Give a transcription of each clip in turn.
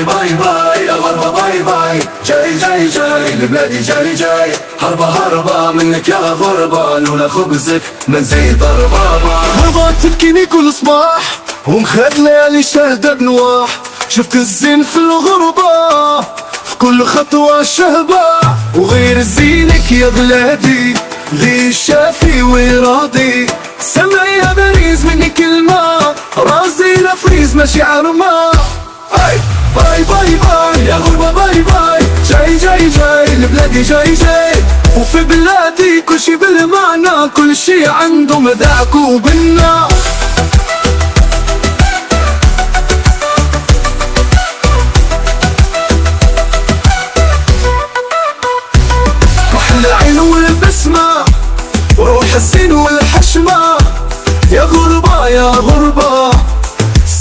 باي باي باي يا غربة باي باي، جاي جاي جاي لبلادي جاي جاي، هربة هربة منك يا غربة، لولا خبزك منزيد ضربة. غربة تبكيني كل صباح ومخد ليالي شهدة نواح، شفت الزين في الغربة في كل خطوة شهبة، وغير زينك يا بلادي لي شافي وراضي، سمعي يا باريس مني كلمة راسي لفريز ماشي عرمة. باي باي باي يا غربة باي باي، جاي جاي جاي لبلادي جاي جاي، وفي بلادي كل شي بالمعنى، كل شي عنده مذاق وبنا. كحل العين والبسمة وروح الزين والحشمة، يا غربة يا غربة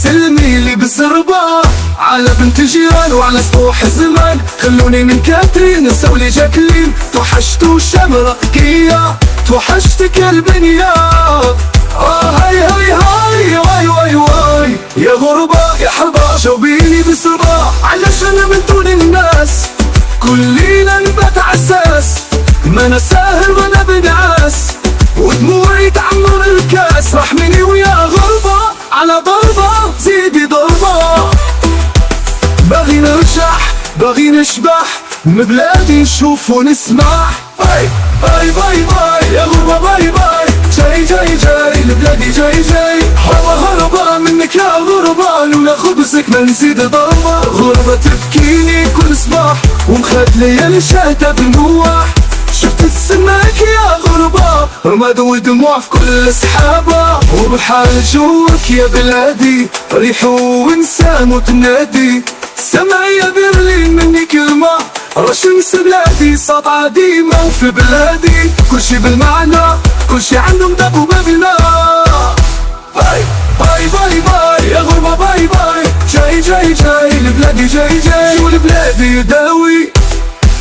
سلمي لي بزربة، على بنت جيران وعلى سطوح الزمان، خلوني من كاترين نسولي جاكلين، توحشتو شمرة كيا توحشتك البنية. هاي هاي هاي واي واي واي يا غربة يا حربة جاوبيني بسرعة، علشان من دون الناس كل ليلة نبات عساس، ما انا ساهر وانا بنعاس، ودموعي تعمر الكاس، رحميني ويا غربة على ضربة زيدي ضربة. باغي نرجح باغي نشبح من بلادي نشوف ونسمع. باي باي باي باي يا غربة باي باي، جاي جاي جاي لبلادي جاي جاي، هربة هربة منك يا غربة، لولا خبزك ما نزيد ضربة. غربة تبكيني كل صباح ومخد ليالي شهدة بنواح، شفت السماك يا غربة رماد ودموع في كل سحابة، وبحال جوك يا بلادي ريح وانسان وتنادي، سمعي يا برلين مني كلمة رشمس بلادي ساطعة ديما، وفي بلادي كل شي بالمعنى، كل شي عنده مذاق وبابنا. باي باي باي باي يا غربة باي باي، جاي جاي جاي لبلادي جاي جاي، شو لبلادي يداوي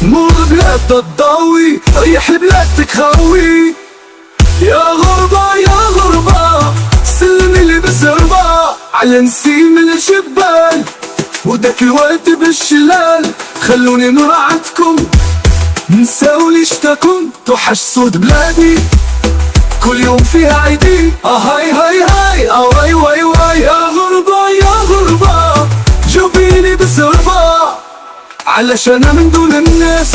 نور بلاد الضاوي، ريح بلادك خاوي. يا غربة يا غربة سلمي لي بزربة، على نسيم الجبال وداك الوقت بالشلال، خلوني نرعتكم نساولي شتاكم، توحش صوت بلادي كل يوم فيها عيدي. هاي هاي هاي واي واي واي يا غربة يا غربة جاوبيني بزربة، علشان من دون الناس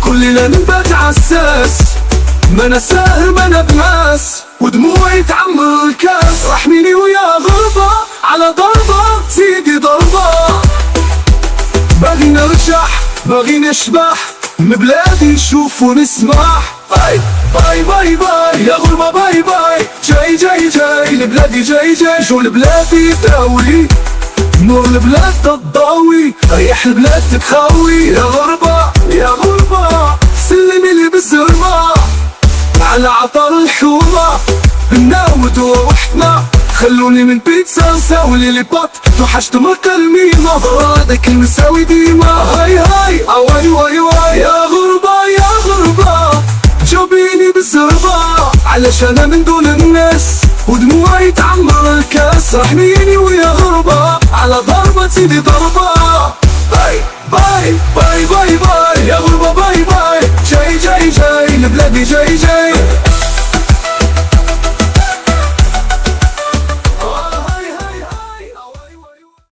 كل ليلة نبات عساس، ما انا ساهر ما انا بناس، ودموعي تعمر الكاس، رحميني ويا غربة على ضربة زيدي ضربة. باغي نرجح باغي نشبح من بلادي نشوف ونسمع. باي باي باي باي يا غربة باي باي، جاي جاي جاي لبلادي جاي جاي، شو لبلادي داوي نور البلاد الضاوي، ريح البلاد تخاوي. يا غربة يا غربة سلمي لي بالزربة، على عطر الحومة بناود ووحدنا، خلوني من بيتزا نساولي لي بط، توحشت مركة الميمة برادك المساوي ديما. هاي هاي واي واي واي يا غربة يا غربة جاوبيني بالزربة، علشان من دون الناس ودموعي تعمر الكاس، رحميني ويا غربة على ضربة سيدي ضربة. باي باي باي باي باي يا غربة باي باي، جاي جاي جاي لبلادي جاي جاي.